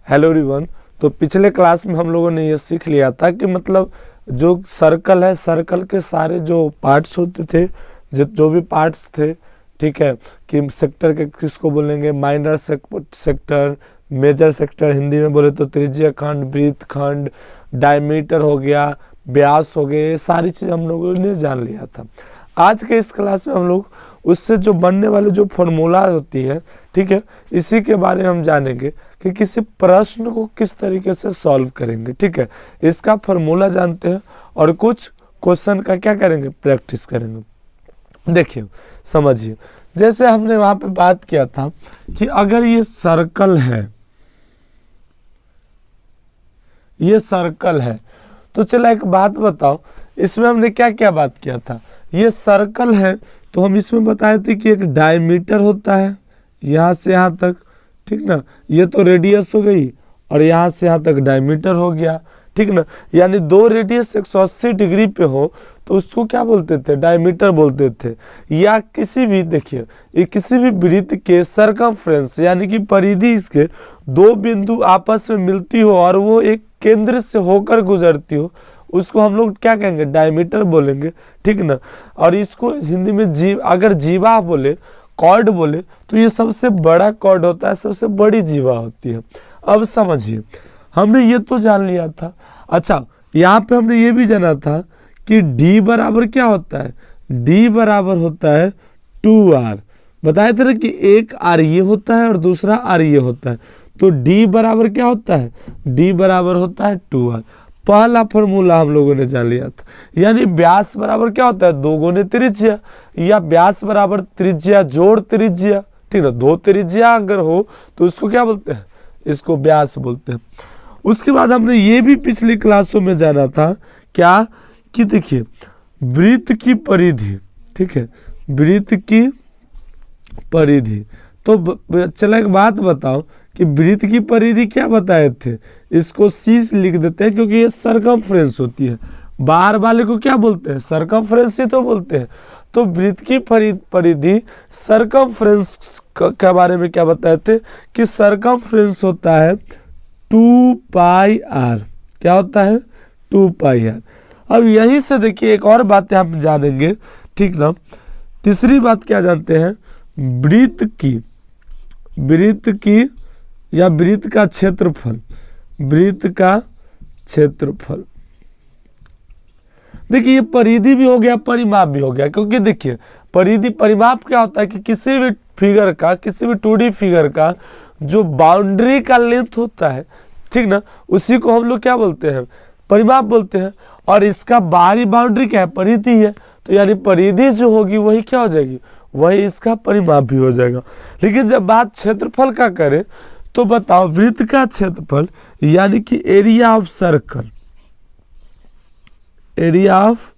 Hello everyone. तो पिछले class में हम लोगों ने ये सीख लिया था कि मतलब जो सर्कल है, सर्कल के सारे जो पार्ट्स होते थे, जो भी पार्ट्स थे, ठीक है, कि सेक्टर के किसको बोलेंगे, minor sector, major sector, Hindi में बोले तो त्रिज्या खंड, वृत्त खंड, डायमीटर हो गया, व्यास हो गए, ये सारी चीज़ हम लोगों ने जान लिया था। आज के इस क्लास में हम लोग उससे जो बनने वाले जो फॉर्मूला होती है, ठीक है, इसी के बारे में हम जानेंगे कि किसी प्रश्न को किस तरीके से सॉल्व करेंगे। ठीक है, इसका फॉर्मूला जानते हैं और कुछ क्वेश्चन का क्या करेंगे, प्रैक्टिस करेंगे। देखिए समझिए, जैसे हमने वहां पे बात किया था कि अगर ये सर्कल है, ये सर्कल है, तो चलो एक बात बताओ, इसमें हमने क्या क्या बात किया था। ये सर्कल है तो हम इसमें बताए थे कि एक डायमीटर होता है यहाँ से यहाँ तक, ठीक ना, ये तो रेडियस हो गई और यहाँ से यहाँ तक डायमीटर हो गया, ठीक ना। यानी दो रेडियस 180 डिग्री पे हो तो उसको क्या बोलते थे, डायमीटर बोलते थे। या किसी भी, देखिए, ये किसी भी वृत्त के सरकमफ्रेंस यानी कि परिधि, इसके दो बिंदु आपस में मिलती हो और वो एक केंद्र से होकर गुजरती हो, उसको हम लोग क्या कहेंगे, डायमीटर बोलेंगे, ठीक ना। और इसको हिंदी में अगर जीवा बोले, कॉर्ड बोले, तो ये सबसे बड़ा कॉर्ड होता है, सबसे बड़ी जीवा होती है। अब समझिए, हमने ये तो जान लिया था। अच्छा, यहाँ पे हमने ये भी जाना था कि D बराबर क्या होता है, D बराबर होता है 2R। बताए थे ना कि एक R ये होता है और दूसरा R ये होता है, तो D बराबर क्या होता है, D बराबर होता है 2R। पहला फॉर्मूला हम लोगों ने जान लिया था। यानी व्यास बराबर क्या होता है, 2 गुने त्रिज्या, या व्यास बराबर त्रिज्या जोड़ त्रिज्या, ठीक है। दो त्रिज्या अगर हो तो उसको क्या बोलते हैं, इसको व्यास बोलते हैं। उसके बाद हमने ये भी पिछली क्लासों में जाना था क्या, कि देखिए वृत्त की परिधि, ठीक है, वृत्त की परिधि। तो चलो एक बात बताओ कि वृत्त की परिधि क्या बताए थे, इसको शीर्ष लिख देते हैं क्योंकि ये सरकमफ्रेंस होती है। बाहर वाले को क्या बोलते हैं, सरकमफ्रेंस ही तो बोलते हैं। तो वृत्त की परिधि सरकमफ्रेंस के बारे में क्या बताए थे कि सरकमफ्रेंस होता है 2πr। क्या होता है, 2πr। अब यहीं से देखिए एक और बात हम जानेंगे, ठीक ना। तीसरी बात क्या जानते हैं, वृत्त की या वृत्त का क्षेत्रफल, वृत्त का क्षेत्रफल। देखिए ये परिधि भी हो गया, परिमाप भी हो गया, क्योंकि देखिए परिधि, परिमाप क्या होता है कि किसी भी फिगर का, किसी भी 2D फिगर का जो बाउंड्री का लेंथ होता है, ठीक ना, उसी को हम लोग क्या बोलते हैं, परिमाप बोलते हैं। और इसका बाहरी बाउंड्री क्या है, परिधि है, तो यानी परिधि जो होगी वही क्या हो जाएगी, वही इसका परिमाप भी हो जाएगा। लेकिन जब बात क्षेत्रफल का करें तो बताओ, वृत्त का क्षेत्रफल यानी कि area of circle, area of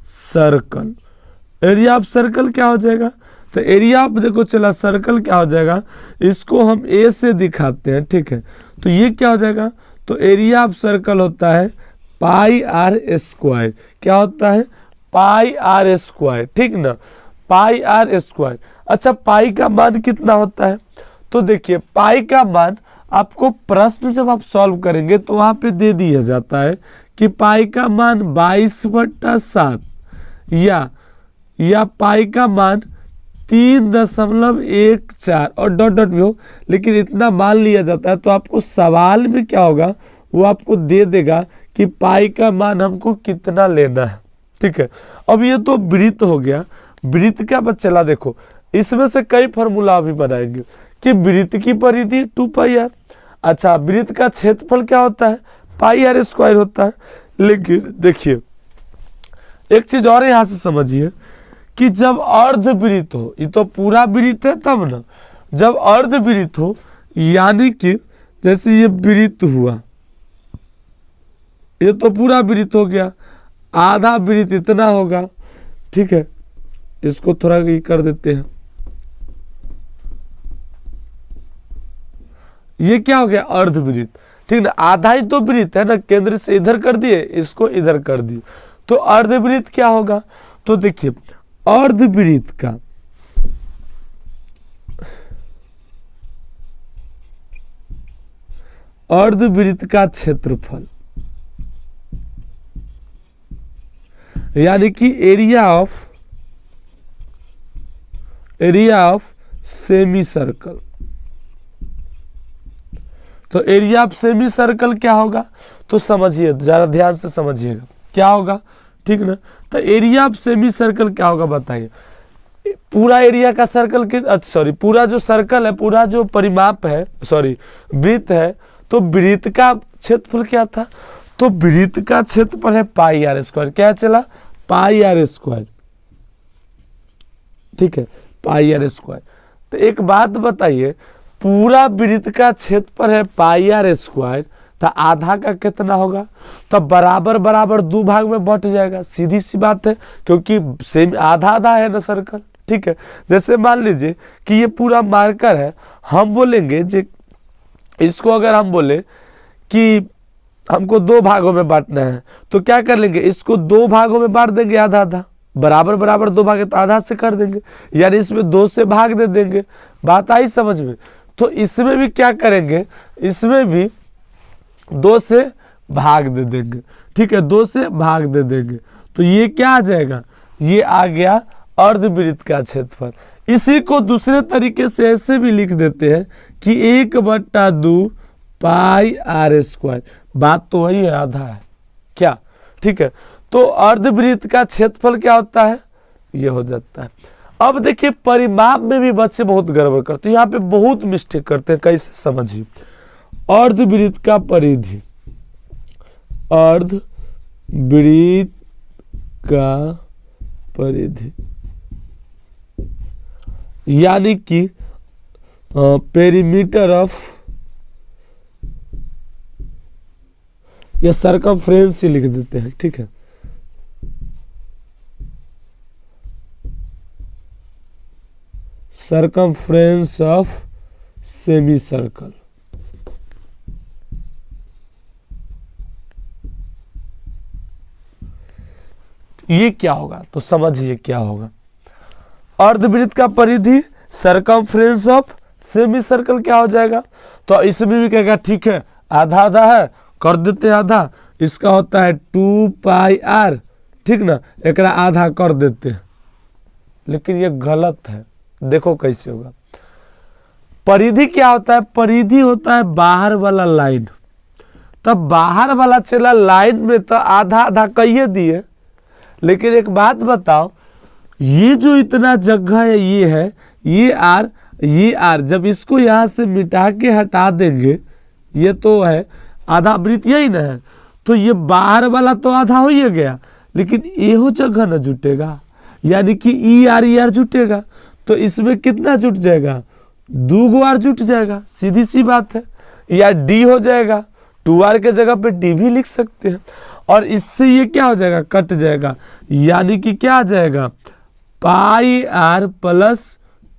circle, area of circle क्या हो जाएगा, तो एरिया ऑफ, देखो चला सर्कल क्या हो जाएगा, इसको हम ए से दिखाते हैं, ठीक है। तो ये क्या हो जाएगा, तो एरिया ऑफ सर्कल होता है πr²। क्या होता है, πr², ठीक ना, πr²। अच्छा, पाई का मान कितना होता है, तो देखिए पाई का मान आपको प्रश्न जब आप सॉल्व करेंगे तो वहां पे दे दिया जाता है कि पाई का मान 22/7 या पाई का मान 3.14 और डॉट डॉट भी हो, लेकिन इतना मान लिया जाता है। तो आपको सवाल में क्या होगा, वो आपको दे देगा कि पाई का मान हमको कितना लेना है, ठीक है। अब ये तो वृत्त हो गया, वृत्त क्या बच चला, देखो इसमें से कई फॉर्मूला भी बनाएंगे कि वृत्त की परिधि 2πr। अच्छा, वृत्त का क्षेत्रफल क्या होता है, πr² होता है। लेकिन देखिए एक चीज और यहां से समझिए कि जब अर्धवृत्त हो, ये तो पूरा वृत्त है तब ना, जब अर्धवृत्त हो यानी कि जैसे ये वृत्त हुआ, ये तो पूरा वृत्त हो गया, आधा वृत्त इतना होगा, ठीक है। इसको थोड़ा ये कर देते हैं, ये क्या हो गया, अर्धवृत्त, ठीक ना। आधा ही तो वृत्त है ना, केंद्र से इधर कर दिए, इसको इधर कर दिए, तो अर्धवृत्त क्या होगा। तो देखिए अर्धवृत्त का अर्धवृत्त का क्षेत्रफल, यानी कि एरिया ऑफ सेमी सर्कल। तो एरिया ऑफ सेमी सर्कल क्या होगा, तो समझिए, जरा ध्यान से समझिएगा क्या होगा, ठीक ना। तो एरिया ऑफ सेमी सर्कल क्या होगा बताइए। पूरा एरिया का सर्कल के पूरा जो सर्कल है, पूरा जो परिमाप है, वृत्त है, तो वृत्त का क्षेत्रफल क्या था, तो वृत्त का क्षेत्रफल है पाई आर स्क्वायर। क्या चला, पाई आर स्क्वायर, ठीक है, पाई आर स्क्वायर। तो एक बात बताइए, पूरा वृत्त का क्षेत्रफल है पाई आर स्क्वायर, तो आधा का कितना होगा, तो बराबर बराबर दो भाग में बट जाएगा, सीधी सी बात है, क्योंकि सेम आधा आधा है ना सर्कल, ठीक है। जैसे मान लीजिए कि ये पूरा मार्कर है, हम बोलेंगे जे इसको अगर हम बोले कि हमको दो भागों में बांटना है, तो क्या कर लेंगे, इसको दो भागों में बांट देंगे, आधा आधा, बराबर बराबर दो भाग है तो आधा से कर देंगे, यानी इसमें दो से भाग दे देंगे। बात आई समझ में। तो इसमें भी क्या करेंगे, इसमें भी दो से भाग दे देंगे, ठीक है, दो से भाग दे देंगे। तो ये क्या आ जाएगा, ये आ गया अर्धवृत्त का क्षेत्रफल। इसी को दूसरे तरीके से ऐसे भी लिख देते हैं कि 1/2 पाई आर स्क्वायर। बात तो वही है, आधा है क्या, ठीक है। तो अर्धवृत्त का क्षेत्रफल क्या होता है, ये हो जाता है। अब देखिए परिमाप में भी बच्चे बहुत गड़बड़ करते हैं, यहाँ पे बहुत मिस्टेक करते हैं। कैसे समझिए, अर्धवृत्त का परिधि, अर्धवृत्त का परिधि यानी कि पेरीमीटर ऑफ, या सर्कमफ्रेंस ही लिख देते हैं, ठीक है, सर्कमफ्रेंस ऑफ सेमी सर्कल। ये क्या होगा, तो समझिए क्या होगा। अर्धवृत्त का परिधि सर्कमफ्रेंस ऑफ सेमी सर्कल क्या हो जाएगा, तो इसमें भी कहेगा ठीक है, आधा आधा है, कर देते हैं आधा, इसका होता है 2 पाई आर, ठीक ना, एक आधा कर देते हैं। लेकिन ये गलत है, देखो कैसे होगा। परिधि क्या होता है, परिधि होता है बाहर वाला लाइन। तब बाहर वाला चला लाइन में तो आधा आधा कहिए दिए, लेकिन एक बात बताओ, ये जो इतना जगह है, ये आर, जब इसको यहां से मिटा के हटा देंगे, ये तो है आधा वृत्त यही ना है, तो ये बाहर वाला तो आधा हो ही गया, लेकिन ये जगह ना जुटेगा, यानी कि ई आर जुटेगा। तो इसमें कितना जुट जाएगा, 2 आर जुट जाएगा, सीधी सी बात है। या डी हो जाएगा, 2r के जगह पे डी भी लिख सकते हैं। और इससे ये क्या हो जाएगा, कट जाएगा, यानी कि क्या आ जाएगा, pi R plus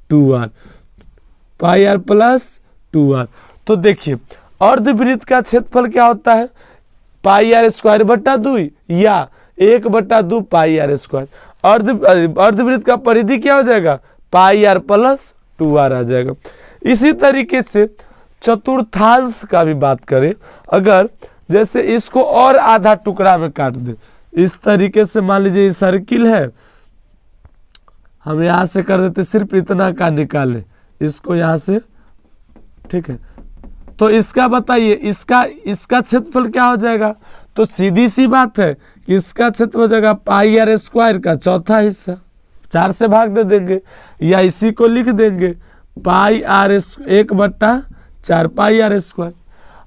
2r, pi R plus 2r। तो देखिए अर्धवृत्त का क्षेत्रफल क्या होता है, पाई आर स्क्वायर बटा 2 या 1/2 पाई आर स्क्वायर। अर्धवृत्त का परिधि क्या हो जाएगा, पाई आर प्लस 2r आ जाएगा। इसी तरीके से चतुर्थांश का भी बात करें, अगर जैसे इसको और आधा टुकड़ा में काट दे, इस तरीके से मान लीजिए ये सर्किल है, हम यहां से कर देते सिर्फ इतना का निकाले, इसको यहां से, ठीक है। तो इसका बताइए, इसका क्षेत्रफल क्या हो जाएगा, तो सीधी सी बात है कि इसका क्षेत्रफल हो जाएगा पाई आर स्क्वायर का चौथा हिस्सा, 4 से भाग दे देंगे, या इसी को लिख देंगे पाई आर 1/4 पाई आर स्क्वायर।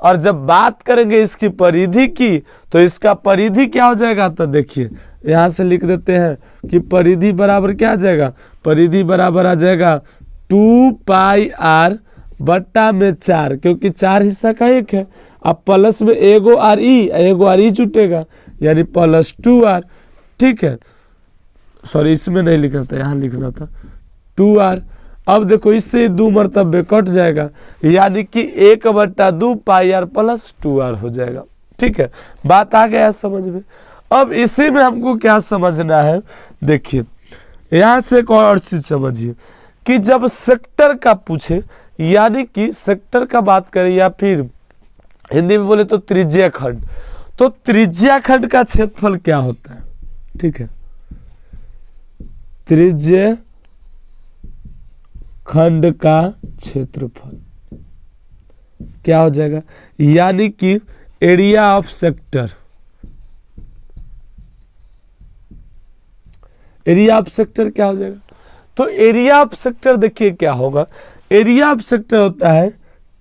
और जब बात करेंगे इसकी परिधि की, तो इसका परिधि क्या हो जाएगा, तो देखिए यहां से लिख देते हैं कि परिधि बराबर क्या आ जाएगा, परिधि बराबर आ जाएगा 2 पाई आर बट्टा में 4, क्योंकि 4 हिस्सा का एक है। अब प्लस में एगो आर ई जुटेगा, यानी प्लस 2r, ठीक है। सॉरी इसमें नहीं लिखना था, यहाँ लिखना था 2r। अब देखो इससे 2 मरतबे कट जाएगा, यानी कि 1/2 पाई आर प्लस 2r हो जाएगा, ठीक है। बात आ गया समझ में। अब इसी में हमको क्या समझना है, देखिए यहां से एक और चीज समझिए कि जब सेक्टर का पूछे, यानी कि सेक्टर का बात करें या फिर हिंदी में बोले तो त्रिज्या खंड। तो त्रिज्या खंड का क्षेत्रफल क्या होता है, ठीक है, त्रिज्या खंड का क्षेत्रफल क्या हो जाएगा, यानी कि area of sector, area of sector क्या हो जाएगा। तो एरिया ऑफ सेक्टर देखिए क्या होगा, एरिया ऑफ सेक्टर होता है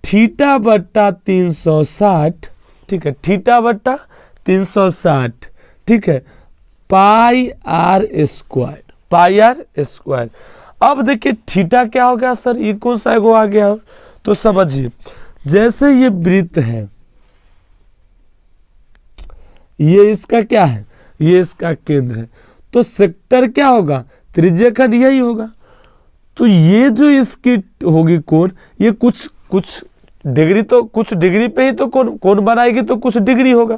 थीटा बट्टा 360, ठीक है, थीटा बट्टा 360, ठीक है, pi R square, pi R square. अब देखिए थीटा क्या हो गया सर, ये कौन सा एगो आ गया, तो समझिए जैसे ये वृत्त है, ये इसका क्या है, ये इसका केंद्र है, तो सेक्टर क्या होगा, त्रिज्या खंड यही होगा। तो ये जो इसकी होगी कोण, ये कुछ डिग्री, तो कुछ डिग्री पे ही तो कोण बनाएगी, तो कुछ डिग्री होगा।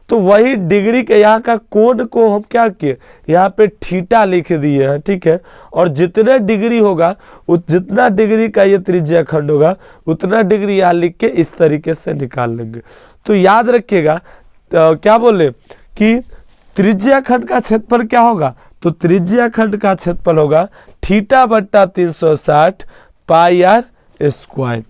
तो वही डिग्री के यहाँ का कोण को हम क्या किए, यहाँ पे थीटा लिख दिए हैं, ठीक है। और जितने डिग्री होगा, जितना डिग्री का ये त्रिज्या खंड होगा, उतना डिग्री यहाँ लिख के इस तरीके से निकाल लेंगे। तो याद रखिएगा, तो क्या बोले कि त्रिज्या खंड का क्षेत्रफल क्या होगा, तो त्रिज्या खंड का क्षेत्रफल होगा थीटा बट्टा 360 पाई आर स्क्वायर,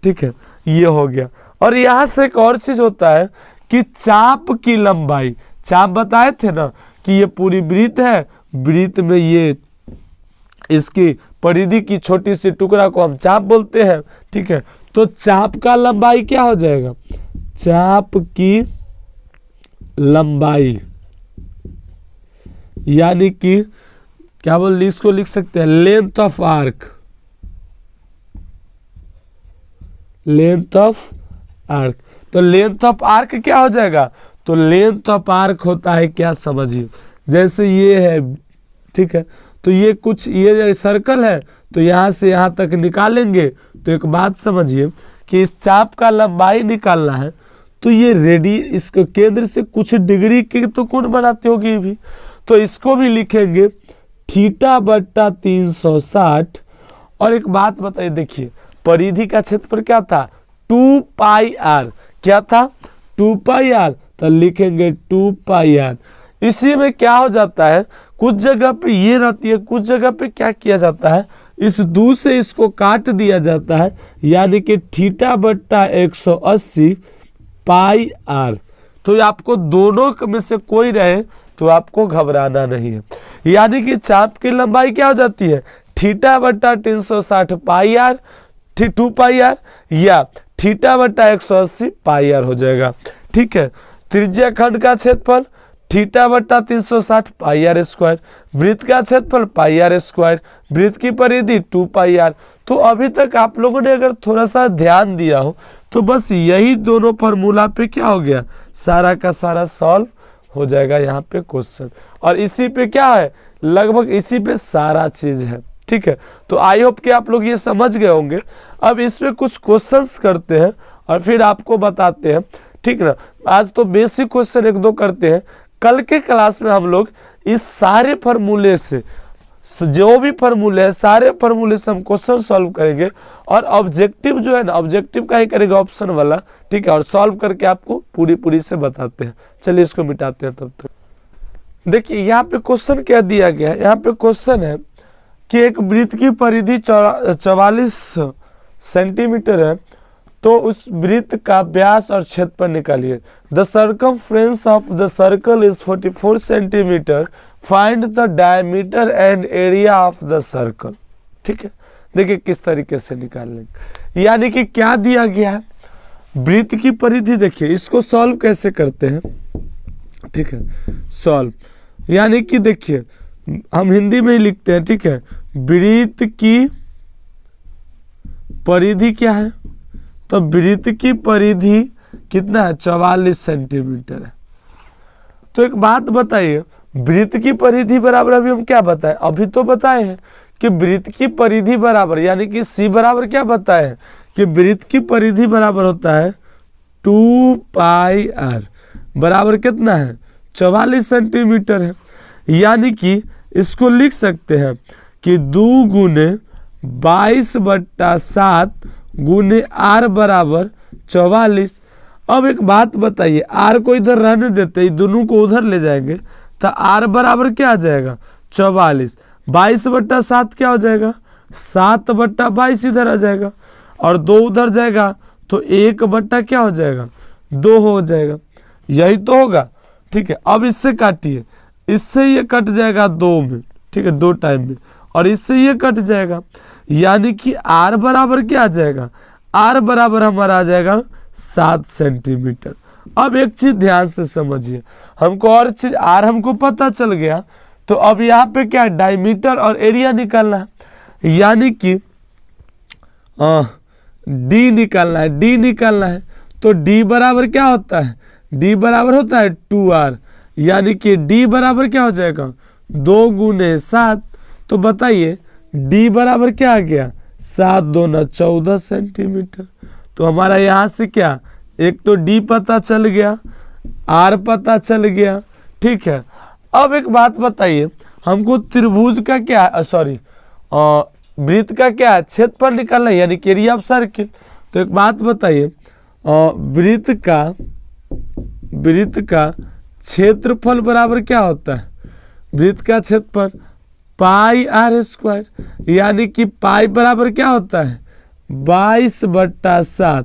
ठीक है, ये हो गया। और यहां से एक और चीज होता है कि चाप की लंबाई, चाप बताए थे ना कि ये पूरी वृत्त है, वृत्त में ये इसकी परिधि की छोटी सी टुकड़ा को हम चाप बोलते हैं, ठीक है। तो चाप का लंबाई क्या हो जाएगा, चाप की लंबाई, यानी कि क्या बोल, इसको लिख सकते हैं length of arc, length of arc. तो लेंथ ऑफ आर्क क्या हो जाएगा, तो लेंथ ऑफ आर्क होता है क्या, समझिए जैसे ये है, ठीक है, तो ये कुछ ये सर्कल है, तो यहां से यहां तक निकालेंगे। तो एक बात समझिए कि इस चाप का लंबाई निकालना है, तो ये रेडी इसको केंद्र से कुछ डिग्री की तो कोण बनाती होगी भी, तो इसको भी लिखेंगे थीटा बट्टा 360। और एक बात बताइए, देखिए परिधि का क्षेत्रफल क्या था, 2 पाई आर, क्या था 2 पाई आर, तो लिखेंगे 2 पाई आर। इसी में क्या हो जाता है, कुछ जगह पे ये रहती है, कुछ जगह पे क्या किया जाता है, इस 2 से इसको काट दिया जाता है, यानी कि थीटा बट्टा 180 पाई आर। तो आपको दोनों में से कोई रहे तो आपको घबराना नहीं है, यानी कि चाप की लंबाई क्या हो जाती है, थीटा बट्टा 360 पाई आर, 2 पाई आर, या थीटा बट्टा 180 पाई आर हो जाएगा, ठीक है। त्रिज्या खंड का क्षेत्रफल थीटा बट्टा 360 पाई आर स्क्वायर, वृत्त का क्षेत्रफल पाई आर स्क्वायर, वृत्त की परिधि 2 पाई आर। तो अभी तक आप लोगों ने अगर थोड़ा सा ध्यान दिया हो तो बस यही दोनों फॉर्मूला पे क्या हो गया, सारा का सारा सॉल्व हो जाएगा यहाँ पे क्वेश्चन। और इसी पे क्या है, लगभग इसी पे सारा चीज है, ठीक है। तो आई होप कि आप लोग ये समझ गए होंगे। अब इसमें कुछ क्वेश्चंस करते हैं और फिर आपको बताते हैं, ठीक ना। आज तो बेसिक क्वेश्चन 1-2 करते हैं, कल के क्लास में हम लोग इस सारे फार्मूले से, जो भी फार्मूले है सारे फार्मूले से हम क्वेश्चन सॉल्व करेंगे। और ऑब्जेक्टिव जो है ना, ऑब्जेक्टिव का ही करेंगे ऑप्शन वाला, ठीक है। और सॉल्व करके आपको पूरी से बताते हैं। चलिए इसको मिटाते हैं तब तक। देखिए यहाँ पे क्वेश्चन क्या दिया गया है, यहाँ पे क्वेश्चन है कि एक वृत्त की परिधि 44 सेंटीमीटर है, तो उस वृत्त का व्यास और क्षेत्रफल निकालिए। The circumference of the circle is 44 centimetre, find the diameter and area of the circle, ठीक है। देखिए किस तरीके से निकालेंगे, यानी कि क्या दिया गया है, वृत्त की परिधि। देखिए इसको सॉल्व कैसे करते हैं, ठीक है, सॉल्व यानी कि देखिए हम हिंदी में ही लिखते हैं, ठीक है। वृत्त की परिधि क्या है, तो वृत्त की परिधि कितना है, 44 सेंटीमीटर है। तो एक बात बताइए, वृत्त की परिधि बराबर अभी हम क्या बताएं, अभी तो बताए हैं कि वृत्त की परिधि बराबर, यानी कि सी बराबर क्या बताए हैं कि वृत्त की परिधि बराबर होता है 2 पाई आर, बराबर कितना है 44 सेंटीमीटर है। यानी कि इसको लिख सकते हैं कि 2 गुने 22/7 गुने आर बराबर 44। अब एक बात बताइए, आर को इधर रहने देते ही दोनों को उधर ले जाएंगे तो आर बराबर क्या आ जाएगा 44, 22/7 क्या हो जाएगा 7/22 इधर आ जाएगा, और 2 उधर जाएगा तो 1 क्या हो जाएगा 2 हो जाएगा, यही तो होगा। ठीक है, अब इससे काटिए, इससे ये कट जाएगा 2 में, ठीक है 2 टाइम में, और इससे ये कट जाएगा, यानी कि आर बराबर क्या आ जाएगा, आर बराबर हमारा आ जाएगा 7 सेंटीमीटर। अब एक चीज ध्यान से समझिए, हमको और चीज आर हमको पता चल गया, तो अब यहाँ पे क्या डायमीटर और एरिया निकालना है, यानी कि डी निकालना है, डी निकालना है। तो डी बराबर क्या होता है, डी बराबर होता है 2r, यानी कि डी बराबर क्या हो जाएगा 2 × 7। तो बताइए डी बराबर क्या आ गया 7 × 2 = 14 सेंटीमीटर। तो हमारा यहाँ से क्या, एक तो डी पता चल गया, आर पता चल गया। ठीक है, अब एक बात बताइए, हमको त्रिभुज का क्या सॉरी वृत्त का क्या क्षेत्रफल निकालना है, यानी एरिया ऑफ सर्किल। तो एक बात बताइए, वृत्त का क्षेत्रफल बराबर क्या होता है, वृत्त का क्षेत्रफल πr², यानी कि पाई बराबर क्या होता है 22/7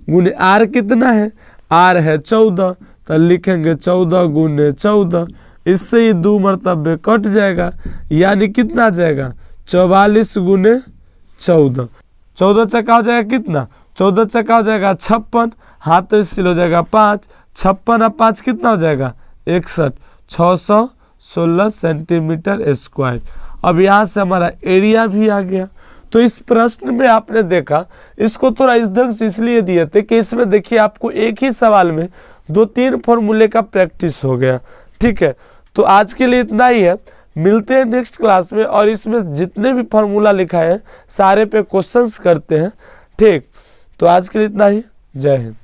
गुने आर कितना है, आर है 14, तो लिखेंगे 14 × 14, इससे ही 2 मरतबे कट जाएगा, यानी कितना आ जाएगा 44 × 14, 14 चक्का हो जाएगा कितना, 14 चक्का हो जाएगा 56, हाथ तो इसलिए हो जाएगा 5, 56 और 5 कितना हो जाएगा 61, 616 सेंटीमीटर स्क्वायर। अब यहाँ से हमारा एरिया भी आ गया। तो इस प्रश्न में आपने देखा, इसको थोड़ा इस ढंग से इसलिए दिए थे कि इसमें देखिए आपको एक ही सवाल में 2-3 फॉर्मूले का प्रैक्टिस हो गया। ठीक है, तो आज के लिए इतना ही है, मिलते हैं नेक्स्ट क्लास में, और इसमें जितने भी फार्मूला लिखा है सारे पे क्वेश्चंस करते हैं। ठीक, तो आज के लिए इतना ही, जय हिंद।